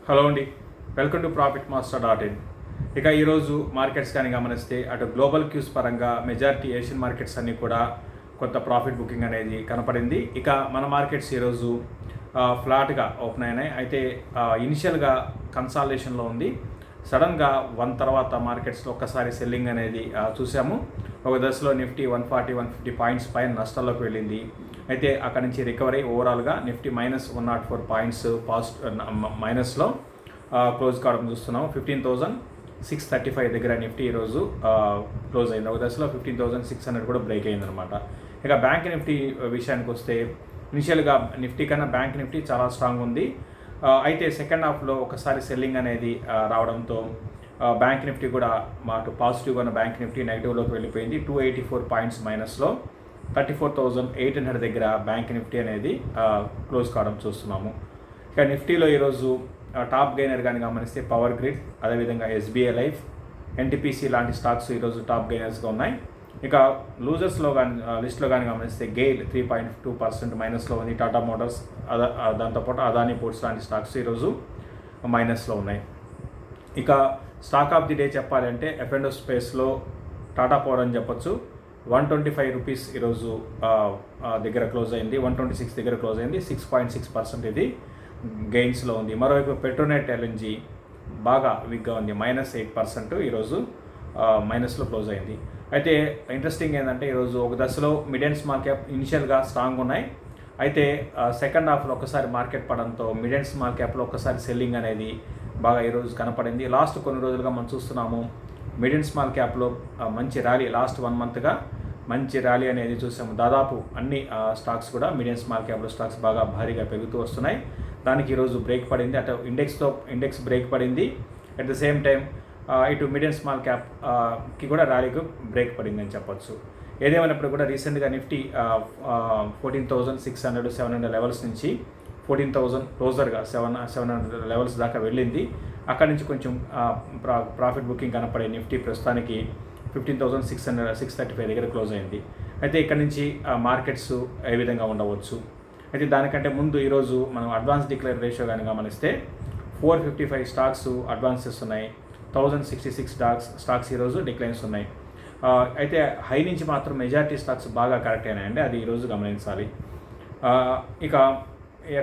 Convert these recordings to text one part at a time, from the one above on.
Hello అండి, welcome to profitmaster.in. ఇక ఈరోజు మార్కెట్స్ కానీ గమనిస్తే అటు గ్లోబల్ క్యూస్ పరంగా మెజారిటీ ఏషియన్ మార్కెట్స్ అన్నీ కూడా కొత్త ప్రాఫిట్ బుకింగ్ అనేది కనపడింది. ఇక మన మార్కెట్స్ ఈరోజు ఫ్లాట్గా ఓపెన్ అయినాయి. అయితే ఇనిషియల్గా కన్సాలిడేషన్లో ఉంది. సడన్గా వన్ తర్వాత మార్కెట్స్లో ఒక్కసారి సెల్లింగ్ అనేది చూసాము. ఒక దశలో నిఫ్టీ 140-150 పాయింట్స్ పైన నష్టాల్లోకి వెళ్ళింది. అయితే అక్కడి నుంచి రికవరీ ఓవరాల్గా నిఫ్టీ -104 పాయింట్స్ మైనస్లో క్లోజ్ కావడం చూస్తున్నాం. 15,635 దగ్గర నిఫ్టీ ఈరోజు క్లోజ్ అయింది. ఒక దశలో 15,600 కూడా బ్రేక్ అయిందనమాట. ఇక బ్యాంక్ నిఫ్టీ విషయానికి వస్తే ఇనిషియల్గా నిఫ్టీ కన్నా బ్యాంక్ నిఫ్టీ చాలా స్ట్రాంగ్ ఉంది. అయితే సెకండ్ హాఫ్లో ఒకసారి సెల్లింగ్ అనేది రావడంతో బ్యాంక్ నిఫ్టీ కూడా మాకు పాజిటివ్గా ఉన్న బ్యాంక్ నిఫ్టీ నెగిటివ్లోకి వెళ్ళిపోయింది. 284 పాయింట్స్ మైనస్లో 34,800 దగ్గర బ్యాంక్ నిఫ్టీ అనేది క్లోజ్ కావడం చూస్తున్నాము. ఇక నిఫ్టీలో ఈరోజు టాప్ గెయినర్ కానీ గమనిస్తే పవర్ గ్రిడ్, అదేవిధంగా ఎస్బీఐ లైఫ్, ఎన్టీపీసీ లాంటి స్టాక్స్ ఈరోజు టాప్ గెయినర్స్గా ఉన్నాయి. ఇక లూజర్స్లో కానీ లిస్ట్లో కానీ గమనిస్తే గెయిల్ 3.2% మైనస్లో ఉంది. టాటా మోటార్స్, దాంతోపాటు అదానీ పోర్ట్స్ లాంటి స్టాక్స్ ఈరోజు మైనస్లో ఉన్నాయి. ఇక స్టాక్ ఆఫ్ ది డే చెప్పాలి అంటే F&O స్పేస్లో టాటా పవర్ అని చెప్పొచ్చు. 125 రూపీస్ ఈరోజు దగ్గర క్లోజ్ అయింది. 126 దగ్గర క్లోజ్ అయింది. 6.6% ఇది గెయిన్స్లో ఉంది. మరోవైపు పెట్రోనెట్ ఎల్ఎన్జీ బాగా వీక్గా ఉంది. -8% ఈరోజు మైనస్లో క్లోజ్ అయింది. అయితే ఇంట్రెస్టింగ్ ఏంటంటే ఈరోజు ఒక దశలో మిడ్ అండ్ స్మాల్ క్యాప్ ఇనిషియల్గా స్ట్రాంగ్ ఉన్నాయి. అయితే సెకండ్ హాఫ్లో ఒకసారి మార్కెట్ పడంతో మిడ్ అండ్ స్మాల్ క్యాప్లో ఒకసారి సెల్లింగ్ అనేది బాగా ఈరోజు కనపడింది. లాస్ట్ కొన్ని రోజులుగా మనం చూస్తున్నాము మిడ్ అండ్ స్మాల్ క్యాప్లో మంచి ర్యాలీ, లాస్ట్ 1 మంత్గా మంచి ర్యాలీ అనేది చూసాము. దాదాపు అన్ని స్టాక్స్ కూడా మిడ్ అండ్ స్మాల్ క్యాప్లో స్టాక్స్ బాగా భారీగా పెరుగుతూ వస్తున్నాయి. దానికి ఈరోజు బ్రేక్ పడింది. అటు ఇండెక్స్ బ్రేక్ పడింది. అట్ ద సేమ్ టైం ఇటు మిడ్ అండ్ స్మాల్ క్యాప్కి కూడా ర్యాలీకి బ్రేక్ పడింది అని చెప్పొచ్చు. ఏదేమైనప్పుడు కూడా రీసెంట్గా నిఫ్టీ 14,600, 700 లెవెల్స్ నుంచి 14,000 క్లోజర్గా 700 లెవెల్స్ దాకా వెళ్ళింది. అక్కడి నుంచి కొంచెం ప్రాఫిట్ బుకింగ్ కనపడే నిఫ్టీ ప్రస్తుతానికి 15,635 దగ్గర క్లోజ్ అయింది. అయితే ఇక్కడ నుంచి మార్కెట్స్ ఏ విధంగా ఉండవచ్చు. అయితే దానికంటే ముందు ఈరోజు మనం అడ్వాన్స్ డిక్లేర్ రేషియో కానీ గమనిస్తే 455 స్టాక్స్ అడ్వాన్సెస్ ఉన్నాయి. 1,066 స్టాక్స్ ఈరోజు డిక్లైన్స్ ఉన్నాయి. అయితే హై నుంచి మాత్రం మెజారిటీ స్టాక్స్ బాగా కరెక్ట్ అయినాయండి, అది ఈరోజు గమనించాలి. ఇక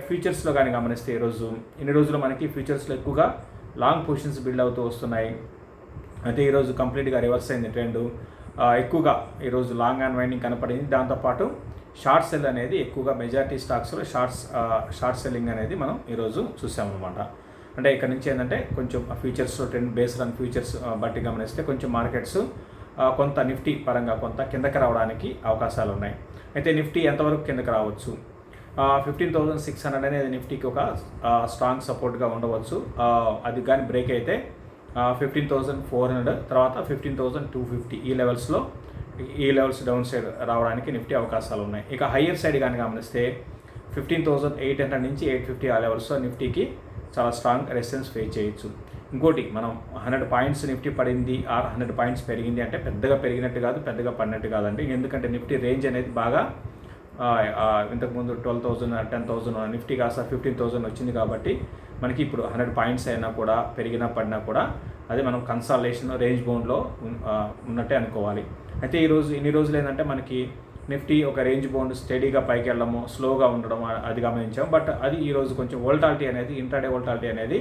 ఫ్యూచర్స్లో కానీ గమనిస్తే ఈరోజు ఇన్ని రోజులు మనకి ఫ్యూచర్స్లో ఎక్కువగా లాంగ్ పొజిషన్స్ బిల్డ్ అవుతూ వస్తున్నాయి. అయితే ఈరోజు కంప్లీట్గా రివర్స్ అయింది ట్రెండ్. ఎక్కువగా ఈరోజు లాంగ్ అండ్ వైండింగ్ కనపడింది. దాంతోపాటు షార్ట్ సెల్ అనేది ఎక్కువగా మెజారిటీ స్టాక్స్లో షార్ట్ సెల్లింగ్ అనేది మనం ఈరోజు చూసామన్నమాట. అంటే ఇక్కడ నుంచి ఏంటంటే కొంచెం ఫ్యూచర్స్లో ట్రెండ్ బేస్డ్ ఆన్ ఫ్యూచర్స్ బట్టి గమనిస్తే కొంచెం మార్కెట్స్ కొంత నిఫ్టీ పరంగా కొంత కిందకి రావడానికి అవకాశాలు ఉన్నాయి. అయితే నిఫ్టీ ఎంతవరకు కిందకి రావచ్చు? 15,600 అనేది నిఫ్టీకి ఒక స్ట్రాంగ్ సపోర్ట్గా ఉండవచ్చు. అది కానీ బ్రేక్ అయితే 15,400 తర్వాత 15,250 ఈ లెవెల్స్ డౌన్ సైడ్ రావడానికి నిఫ్టీ అవకాశాలు ఉన్నాయి. ఇక హయ్యర్ సైడ్ కానీ గమనిస్తే 15,800 నుంచి 850 ఆ లెవెల్స్లో నిఫ్టీకి చాలా స్ట్రాంగ్ రెసిస్టెన్స్ ఫేస్ చేయొచ్చు. ఇంకోటి, మనం 100 పాయింట్స్ నిఫ్టీ పడింది, 100 పాయింట్స్ పెరిగింది అంటే పెద్దగా పెరిగినట్టు కాదు, పెద్దగా పడినట్టు కాదండి. ఎందుకంటే నిఫ్టీ రేంజ్ అనేది బాగా ఇంతకుముందు 12,000, 10,000 నిఫ్టీ కాస్త 15,000 వచ్చింది. కాబట్టి మనకి ఇప్పుడు 100 పాయింట్స్ అయినా కూడా పెరిగినా పడినా కూడా అది మనం కన్సాలిడేషన్ రేంజ్ బౌండ్లో ఉన్నట్టే అనుకోవాలి. అయితే ఇన్ని రోజులు ఏంటంటే మనకి నిఫ్టీ ఒక రేంజ్ బౌండ్ స్టడీగా పైకి వెళ్ళడము, స్లోగా ఉండడం అది గమనించాం. బట్ అది ఈరోజు కొంచెం వోల్టాలిటీ అనేది, ఇంట్రాడే వోల్టాలిటీ అనేది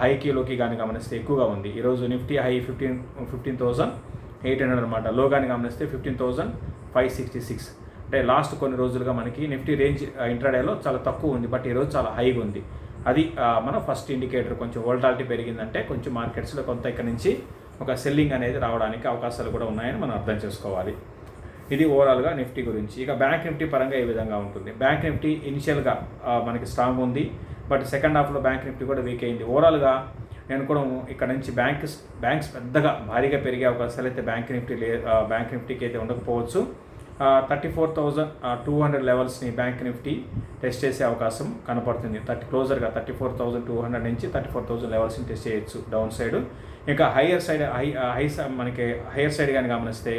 హైకి కానీ గమనిస్తే ఎక్కువగా ఉంది. ఈరోజు నిఫ్టీ హై 15,800 అనమాట. లో కానీ గమనిస్తే 15,566. అంటే లాస్ట్ కొన్ని రోజులుగా మనకి నిఫ్టీ రేంజ్ ఇంట్రాడేలో చాలా తక్కువ ఉంది, బట్ ఈరోజు చాలా హైగా ఉంది. అది మన ఫస్ట్ ఇండికేటర్. కొంచెం వోల్టాలిటీ పెరిగిందంటే కొంచెం మార్కెట్స్లో కొంత ఇక్కడ నుంచి ఒక సెల్లింగ్ అనేది రావడానికి అవకాశాలు కూడా ఉన్నాయని మనం అర్థం చేసుకోవాలి. ఇది ఓవరాల్గా నిఫ్టీ గురించి. ఇక బ్యాంక్ నిఫ్టీ పరంగా ఏ విధంగా ఉంటుంది? బ్యాంక్ నిఫ్టీ ఇనిషియల్గా మనకి స్ట్రాంగ్ ఉంది, బట్ సెకండ్ హాఫ్లో బ్యాంక్ నిఫ్టీ కూడా వీక్ అయింది. ఓవరాల్గా నేను కూడా ఇక్కడ నుంచి బ్యాంక్స్ పెద్దగా భారీగా పెరిగే అవకాశాలు అయితే బ్యాంక్ నిఫ్టీకి అయితే ఉండకపోవచ్చు. 34,200 లెవెల్స్ని బ్యాంక్ నిఫ్టీ టెస్ట్ చేసే అవకాశం కనపడుతుంది. క్లోజర్గా 34,200 నుంచి 34,000 లెవెల్స్ని టెస్ట్ చేయొచ్చు డౌన్ సైడ్. ఇంకా మనకి హైయర్ సైడ్ కానీ గమనిస్తే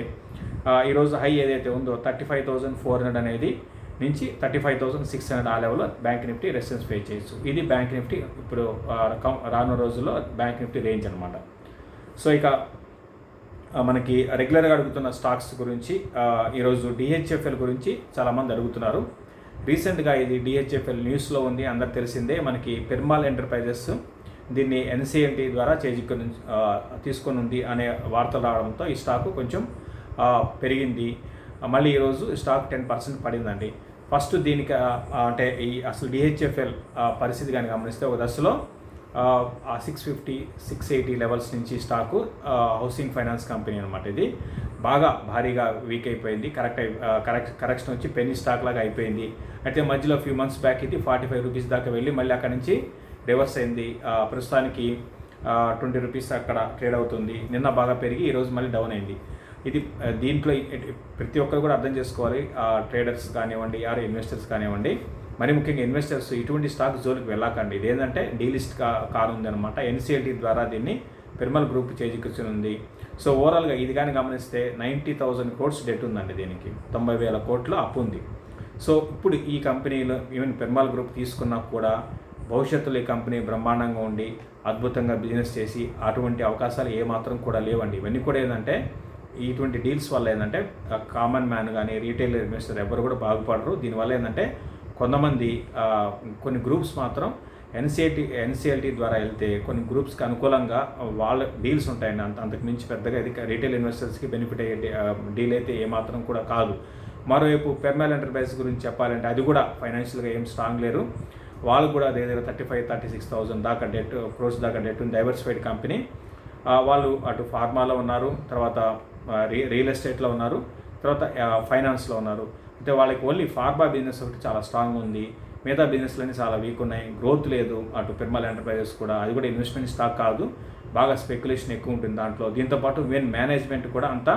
ఈరోజు హై ఏదైతే ఉందో 35,400 అనేది నుంచి 35,600 ఆ లెవెల్లో బ్యాంక్ నిఫ్టీ రెసిస్టెన్స్ ఫేస్ చేయొచ్చు. ఇది బ్యాంక్ నిఫ్టీ ఇప్పుడు రానున్న రోజుల్లో బ్యాంక్ నిఫ్టీ రేంజ్ అనమాట. సో ఇక మనకి రెగ్యులర్గా అడుగుతున్న స్టాక్స్ గురించి ఈరోజు డిహెచ్ఎఫ్ఎల్ గురించి చాలామంది అడుగుతున్నారు. రీసెంట్గా ఇది డిహెచ్ఎఫ్ఎల్ న్యూస్లో ఉంది, అందరికి తెలిసిందే. మనకి పిర్మాల్ ఎంటర్ప్రైజెస్ దీన్ని ఎన్సిఎల్టీ ద్వారా తీసుకొని ఉంది అనే వార్తలు రావడంతో ఈ స్టాకు కొంచెం పెరిగింది. మళ్ళీ ఈరోజు స్టాక్ 10% పడిందండి. ఫస్ట్ దీనికి అంటే ఈ అసలు డిహెచ్ఎఫ్ఎల్ పరిస్థితి కానీ గమనిస్తే ఒక దశలో 650, 680 లెవెల్స్ నుంచి స్టాకు హౌసింగ్ ఫైనాన్స్ కంపెనీ అనమాట. ఇది బాగా భారీగా వీక్ అయిపోయింది. కరెక్షన్ వచ్చి పెన్నీ స్టాక్ లాగా అయిపోయింది. అయితే మధ్యలో ఫ్యూ మంత్స్ బ్యాక్ ఇది 45 రూపీస్ దాకా వెళ్ళి మళ్ళీ అక్కడ నుంచి రివర్స్ అయింది. ప్రస్తుతానికి 20 రూపీస్ అక్కడ ట్రేడ్ అవుతుంది. నిన్న బాగా పెరిగి ఈరోజు మళ్ళీ డౌన్ అయింది. ఇది దీంట్లో ప్రతి ఒక్కరు కూడా అర్థం చేసుకోవాలి, ట్రేడర్స్ కానివ్వండి, ఇన్వెస్టర్స్ కానివ్వండి, మరి ముఖ్యంగా ఇన్వెస్టర్స్ ఇటువంటి స్టాక్ జోలికి వెళ్ళాకండి. ఇది ఏంటంటే డీలిస్ట్ కానుంది అనమాట. ఎన్సిఎల్టీ ద్వారా దీన్ని పిర్మల్ గ్రూప్ చేజిక్కించనుంది. సో ఓవరాల్గా ఇది కానీ గమనిస్తే 90,000 crores డెట్ ఉందండి. దీనికి 90,000 కోట్ల అప్పు ఉంది. సో ఇప్పుడు ఈ కంపెనీలో ఈవెన్ పిర్మల్ గ్రూప్ తీసుకున్నా కూడా భవిష్యత్తులో ఈ కంపెనీ బ్రహ్మాండంగా ఉండి అద్భుతంగా బిజినెస్ చేసి అటువంటి అవకాశాలు ఏమాత్రం కూడా లేవండి. ఇవన్నీ కూడా ఏంటంటే ఇటువంటి డీల్స్ వల్ల ఏంటంటే కామన్ మ్యాన్ కానీ రీటైల్ ఇన్వెస్టర్ ఎవరు కూడా బాగుపడరు. దీనివల్ల ఏంటంటే కొంతమంది కొన్ని గ్రూప్స్ మాత్రం ఎన్సిఎల్టీ ద్వారా వెళ్తే కొన్ని గ్రూప్స్కి అనుకూలంగా వాళ్ళ డీల్స్ ఉంటాయండి. అంతకు మించి పెద్దగా ఇది రీటైల్ ఇన్వెస్టర్స్కి బెనిఫిట్ అయ్యే డీల్ అయితే ఏమాత్రం కూడా కాదు. మరోవైపు పిర్మల్ ఎంటర్ప్రైజెస్ గురించి చెప్పాలంటే అది కూడా ఫైనాన్షియల్గా ఏం స్ట్రాంగ్ లేరు. వాళ్ళు కూడా దగ్గర 35-36,000 దాకా crores దాకా డెట్ ఉంది. Diversified company. వాళ్ళు అటు ఫార్మాలో ఉన్నారు, తర్వాత రియల్ ఎస్టేట్లో ఉన్నారు, తర్వాత ఫైనాన్స్లో ఉన్నారు. అయితే వాళ్ళకి ఓన్లీ ఫార్మా బిజినెస్ ఒకటి చాలా స్ట్రాంగ్ ఉంది. మిగతా బిజినెస్లన్నీ చాలా వీక్ ఉన్నాయి. గ్రోత్ లేదు. అటు పిర్మల్ ఎంటర్ప్రైజెస్ కూడా అది కూడా ఇన్వెస్ట్మెంట్ స్టాక్ కాదు, బాగా స్పెక్యులేషన్ ఎక్కువ ఉంటుంది దాంట్లో. దీంతోపాటు మేనేజ్మెంట్ కూడా అంతా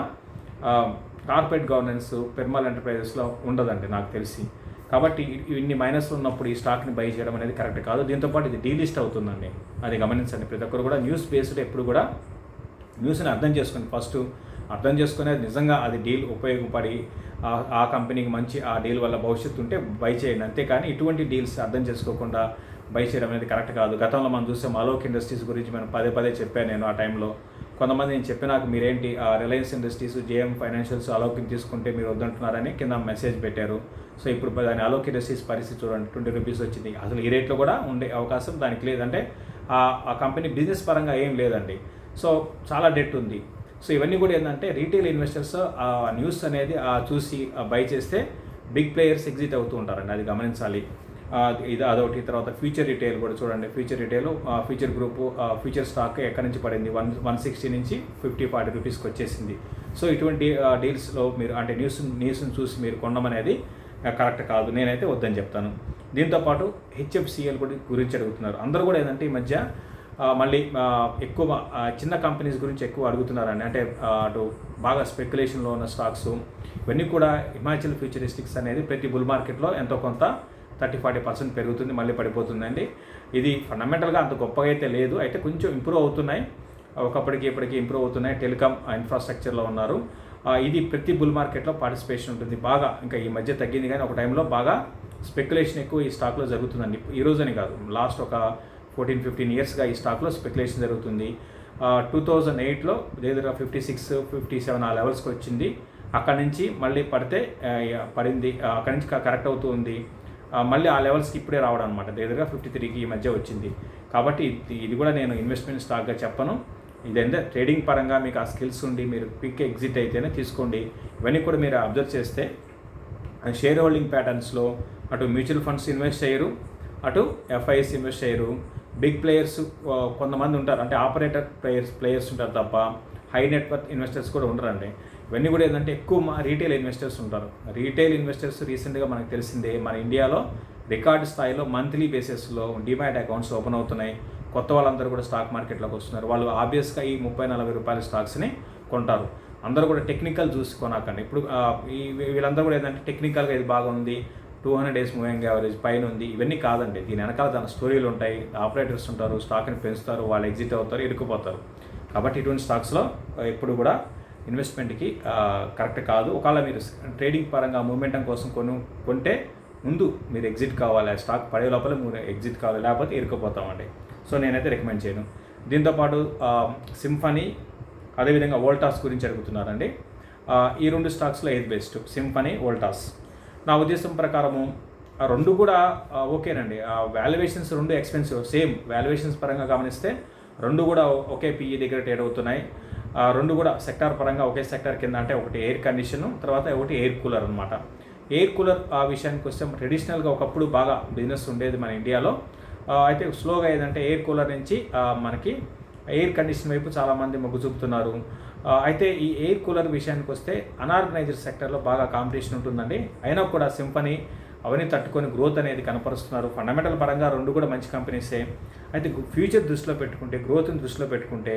కార్పొరేట్ గవర్నెన్స్ పిర్మల్ ఎంటర్ప్రైజెస్లో ఉండదండి నాకు తెలిసి. కాబట్టి ఇన్ని మైనస్లు ఉన్నప్పుడు ఈ స్టాక్ని బై చేయడం అనేది కరెక్ట్ కాదు. దీంతోపాటు ఇది డీలిస్ట్ అవుతుందండి, అది గమనించండి. ప్రతి ఒక్కరు కూడా న్యూస్ బేస్డ్ ఎప్పుడు కూడా న్యూస్ని అర్థం చేసుకుని ఫస్ట్ అర్థం చేసుకునేది నిజంగా అది డీల్ ఉపయోగపడి ఆ కంపెనీకి మంచి ఆ డీల్ వల్ల భవిష్యత్తు ఉంటే బై చేయండి. అంతేకాని ఇటువంటి డీల్స్ అర్థం చేసుకోకుండా బై చేయడం అనేది కరెక్ట్ కాదు. గతంలో మనం చూసాం అలోక్ ఇండస్ట్రీస్ గురించి మనం పదే చెప్పాను నేను. ఆ టైంలో కొంతమంది నేను చెప్పినాక మీరేంటి రిలయన్స్ ఇండస్ట్రీస్, జేఎం ఫైనాన్షియల్స్ అలోక్ని తీసుకుంటే మీరు వద్దంటున్నారని కింద మెసేజ్ పెట్టారు. సో ఇప్పుడు దాని అలోక్ ఇండస్ట్రీస్ పరిస్థితి చూడండి, 20 రూపీస్ వచ్చింది. అసలు ఈ రేట్లో కూడా ఉండే అవకాశం దానికి లేదంటే ఆ కంపెనీ బిజినెస్ పరంగా ఏం లేదండి. సో చాలా డెట్ ఉంది. సో ఇవన్నీ కూడా ఏంటంటే రీటైల్ ఇన్వెస్టర్స్ ఆ న్యూస్ అనేది చూసి బై చేస్తే బిగ్ ప్లేయర్స్ ఎగ్జిట్ అవుతూ ఉంటారండి, అది గమనించాలి. ఇది అదొకటి. తర్వాత ఫ్యూచర్ రిటైల్ కూడా చూడండి. Future retail future group future stock ఎక్కడి నుంచి పడింది, 160 నుంచి 50-40 రూపీస్కి వచ్చేసింది. సో ఇటువంటి డీల్స్లో మీరు అంటే న్యూస్ని చూసి మీరు కొనమనేది కరెక్ట్ కాదు, నేనైతే వద్దని చెప్తాను. దీంతోపాటు హెచ్ఎఫ్సిఎల్ గురించి అడుగుతున్నారు అందరూ కూడా. ఏంటంటే ఈ మధ్య మళ్ళీ ఎక్కువ చిన్న కంపెనీస్ గురించి ఎక్కువ అడుగుతున్నారండి. అంటే అటు బాగా స్పెక్యులేషన్లో ఉన్న స్టాక్స్ ఇవన్నీ కూడా. హిమాచల్ ఫ్యూచరిస్టిక్స్ అనేది ప్రతి బుల్ మార్కెట్లో ఎంతో కొంత 30-40% పెరుగుతుంది, మళ్ళీ పడిపోతుందండి. ఇది ఫండమెంటల్గా అంత గొప్పగా అయితే లేదు, అయితే కొంచెం ఇంప్రూవ్ అవుతున్నాయి. ఒకప్పటికి ఇప్పటికీ ఇంప్రూవ్ అవుతున్నాయి. టెలికామ్ ఇన్ఫ్రాస్ట్రక్చర్లో ఉన్నారు. ఇది ప్రతి బుల్ మార్కెట్లో పార్టిసిపేషన్ ఉంటుంది బాగా. ఇంకా ఈ మధ్య తగ్గింది, కానీ ఒక టైంలో బాగా స్పెక్యులేషన్ ఎక్కువ ఈ స్టాక్లో జరుగుతుందండి. ఈ రోజని కాదు, లాస్ట్ ఒక 14-15 ఇయర్స్గా ఈ స్టాక్లో స్పెక్యులేషన్ జరుగుతుంది. 2008లో దగ్గర 56-57 ఆ లెవెల్స్కి వచ్చింది. అక్కడి నుంచి మళ్ళీ పడింది, అక్కడి నుంచి కరెక్ట్ అవుతూ ఉంది. మళ్ళీ ఆ లెవెల్స్కి ఇప్పుడే రావడం అనమాట. దగ్గరగా 53కి ఈ మధ్య వచ్చింది. కాబట్టి ఇది కూడా నేను ఇన్వెస్ట్మెంట్ స్టాక్గా చెప్పను. ఇదంటే ట్రేడింగ్ పరంగా మీకు ఆ స్కిల్స్ ఉండి మీరు క్విక్ ఎగ్జిట్ అయితేనే తీసుకోండి. ఇవన్నీ కూడా మీరు అబ్జర్వ్ చేస్తే షేర్ హోల్డింగ్ ప్యాటర్న్స్లో అటు మ్యూచువల్ ఫండ్స్ ఇన్వెస్ట్ చేయరు, అటు ఎఫ్ఐఎస్ ఇన్వెస్ట్ చేయరు. బిగ్ ప్లేయర్స్ కొంతమంది ఉంటారు, అంటే ఆపరేటర్ ప్లేయర్స్ ఉంటారు తప్ప హై నెట్వర్త్ ఇన్వెస్టర్స్ కూడా ఉండరండి. ఇవన్నీ కూడా ఏంటంటే ఎక్కువ రీటైల్ ఇన్వెస్టర్స్ ఉంటారు. రీటైల్ ఇన్వెస్టర్స్ రీసెంట్గా మనకు తెలిసిందే, మన ఇండియాలో రికార్డు స్థాయిలో మంత్లీ బేసిస్లో డిమాట్ అకౌంట్స్ ఓపెన్ అవుతున్నాయి. కొత్త వాళ్ళందరూ కూడా స్టాక్ మార్కెట్లోకి వస్తున్నారు. వాళ్ళు ఆబ్వియస్గా ఈ 30-40 రూపాయల స్టాక్స్ని కొంటారు. అందరూ కూడా టెక్నికల్ చూసి కొనాకండి. ఇప్పుడు వీళ్ళందరూ కూడా ఏంటంటే టెక్నికల్గా ఇది బాగుంది, 200 days మూవింగ్ యావరేజ్ పైన ఉంది, ఇవన్నీ కాదండి. దీని వెనకాల దాని స్టోరీలు ఉంటాయి. ఆపరేటర్స్ ఉంటారు, స్టాక్ని పెంచుతారు, వాళ్ళు ఎగ్జిట్ అవుతారు, ఇరుక్కుపోతారు. కాబట్టి ఇటువంటి స్టాక్స్లో ఎప్పుడు కూడా ఇన్వెస్ట్మెంట్కి కరెక్ట్ కాదు. ఒకవేళ మీరు ట్రేడింగ్ పరంగా మూమెంటం కోసం కొంటే ముందు మీరు ఎగ్జిట్ కావాలి, ఆ స్టాక్ పడే లోపల మీరు ఎగ్జిట్ కావాలి, లేకపోతే ఇరుక్కుపోతామండి. సో నేనైతే రికమెండ్ చేయను. దీంతోపాటు సింఫనీ అదేవిధంగా వోల్టాస్ గురించి అడుగుతున్నారండి. ఈ 2 స్టాక్స్లో ఏది బెస్ట్? సింఫనీ, వోల్టాస్. నా ఉద్దేశం ప్రకారము ఆ 2 కూడా ఓకేనండి. వాల్యుయేషన్స్ 2 ఎక్స్పెన్సివ్, సేమ్ వాల్యుయేషన్స్ పరంగా గమనిస్తే 2 కూడా ఒకే పీఈ దగ్గర ట్రేడ్ అవుతున్నాయి. 2 కూడా సెక్టార్ పరంగా ఒకే సెక్టార్ కింద, అంటే ఒకటి ఎయిర్ కండిషను, తర్వాత ఒకటి ఎయిర్ కూలర్ అనమాట. ఎయిర్ కూలర్ విషయానికి వస్తే ట్రెడిషనల్గా ఒకప్పుడు బాగా బిజినెస్ ఉండేది మన ఇండియాలో. అయితే స్లోగా ఏదంటే ఎయిర్ కూలర్ నుంచి మనకి ఎయిర్ కండిషన్ వైపు చాలామంది మొగ్గు చూపుతున్నారు. అయితే ఈ ఎయిర్ కూలర్ విషయానికి వస్తే అనార్గనైజ్డ్ సెక్టర్లో బాగా కాంపిటీషన్ ఉంటుందండి. అయినా కూడా సింఫనీ అవన్నీ తట్టుకొని గ్రోత్ అనేది కనపరుస్తున్నారు. ఫండమెంటల్ పరంగా 2 కూడా మంచి కంపెనీసే. అయితే ఫ్యూచర్ దృష్టిలో పెట్టుకుంటే, గ్రోత్ని దృష్టిలో పెట్టుకుంటే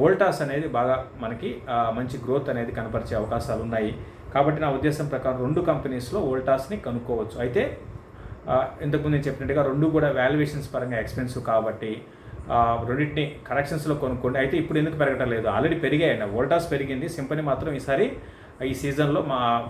వోల్టాస్ అనేది బాగా మనకి మంచి గ్రోత్ అనేది కనపరిచే అవకాశాలు ఉన్నాయి. కాబట్టి నా ఉద్దేశం ప్రకారం 2 కంపెనీస్లో వోల్టాస్ని కనుక్కోవచ్చు. అయితే ఇంతకుముందు నేను చెప్పినట్టుగా 2 కూడా వాల్యుయేషన్స్ పరంగా ఎక్స్పెన్సివ్ కాబట్టి రెండింటిని కరెక్షన్స్లో కొనుక్కోండి. అయితే ఇప్పుడు ఎందుకు పెరగటం లేదు? ఆల్రెడీ పెరిగాయండి. వోల్టాస్ పెరిగింది, సింఫనీ మాత్రం ఈ సీజన్లో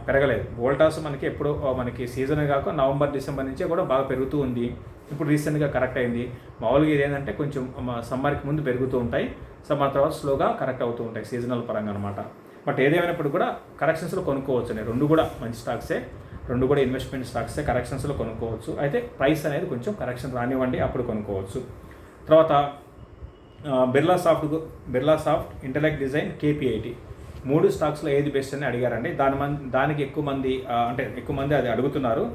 పెరగలేదు. వోల్టాస్ మనకి ఎప్పుడు మనకి సీజన్ కాక నవంబర్, డిసెంబర్ నుంచే కూడా బాగా పెరుగుతూ ఉంది. ఇప్పుడు రీసెంట్గా కరెక్ట్ అయింది. మామూలుగా ఇది ఏంటంటే కొంచెం సమ్మర్కి ముందు పెరుగుతూ ఉంటాయి, సమ్మర్ తర్వాత స్లోగా కరెక్ట్ అవుతూ ఉంటాయి సీజనల్ పరంగా అనమాట. బట్ ఏదేమైనప్పుడు కూడా కరెక్షన్స్లో కొనుక్కోవచ్చు అండి. 2 కూడా మంచి స్టాక్సే, 2 కూడా ఇన్వెస్ట్మెంట్ స్టాక్సే, కరెక్షన్స్లో కొనుక్కోవచ్చు. అయితే ప్రైస్ అనేది కొంచెం కరెక్షన్ రానివ్వండి, అప్పుడు కొనుక్కోవచ్చు. తర్వాత Birla soft, intellect design, KPIT 3 స్టాక్స్లో ఏది బెస్ట్ అని అడిగారండి. దానికి ఎక్కువ మంది అది అడుగుతున్నారు.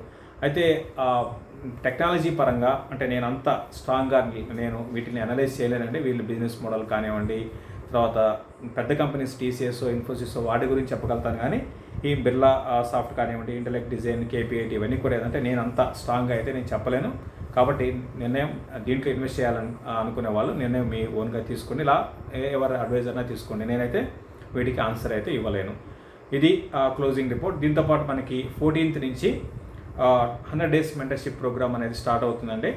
అయితే టెక్నాలజీ పరంగా అంటే నేను అంత స్ట్రాంగ్గా నేను వీటిని అనలైజ్ చేయలేనండి. వీళ్ళు బిజినెస్ మోడల్ కానివ్వండి, తర్వాత పెద్ద కంపెనీస్ TCS, ఇన్ఫోసిస్ వాటి గురించి చెప్పగలుగుతాను. కానీ ఈ బిర్లా సాఫ్ట్ కానివ్వండి, ఇంటెలెక్ట్ డిజైన్, KPIT ఇవన్నీ కూడా ఏదంటే నేను అంత స్ట్రాంగ్గా అయితే నేను చెప్పలేను. కాబట్టి నిర్ణయం దీంట్లో ఇన్వెస్ట్ చేయాలని అనుకునే వాళ్ళు నిర్ణయం మీ ఓన్గా తీసుకుని, ఇలా ఎవరి అడ్వైజర్నా తీసుకోండి. నేనైతే వీటికి ఆన్సర్ అయితే ఇవ్వలేను. ఇది క్లోజింగ్ రిపోర్ట్. దీంతోపాటు మనకి 14th నుంచి 100 days మెంటర్షిప్ ప్రోగ్రామ్ అనేది స్టార్ట్ అవుతుందండి.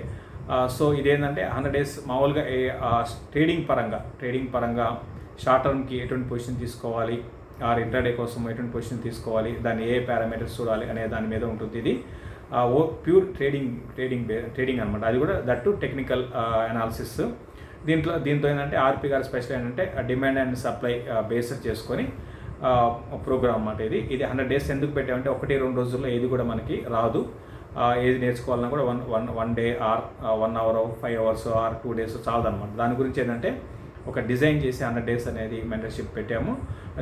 సో ఇదేంటంటే 100 days మామూలుగా ట్రేడింగ్ పరంగా షార్ట్ టర్మ్కి ఎటువంటి పొజిషన్ తీసుకోవాలి, ఇంట్రాడే కోసం ఎటువంటి పొజిషన్ తీసుకోవాలి, దాన్ని ఏ పారామీటర్స్ చూడాలి అనే దాని మీద ఉంటుంది. ఇది ప్యూర్ ట్రేడింగ్ అనమాట. అది కూడా దట్టు టెక్నికల్ అనాలిసిస్. దీంతో ఏంటంటే ఆర్పి గారు స్పెషల్ ఏంటంటే డిమాండ్ అండ్ సప్లై బేస్డ్ చేసుకొని ప్రోగ్రామ్ అన్నమాట. ఇది 100 days ఎందుకు పెట్టామంటే 1-2 రోజుల్లో ఏది కూడా మనకి రాదు. ఏది నేర్చుకోవాలన్నా కూడా one day or 1 hour 5 hours or 2 days చాలదన్నమాట. దాని గురించి ఏంటంటే ఒక డిజైన్ చేసి 100 days అనేది మెంటర్షిప్ పెట్టాము.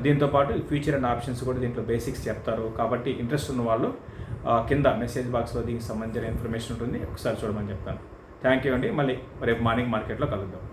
దీంతోపాటు ఫ్యూచర్ అండ్ ఆప్షన్స్ కూడా దీంట్లో బేసిక్స్ చెప్తారు. కాబట్టి ఇంట్రెస్ట్ ఉన్న వాళ్ళు కింద మెసేజ్ బాక్స్లో దీనికి సంబంధించిన ఇన్ఫర్మేషన్ ఉంటుంది, ఒకసారి చూడమని చెప్తాను. థ్యాంక్ యూ అండి. మళ్ళీ రేపు మార్నింగ్ మార్కెట్లో కలుద్దాం.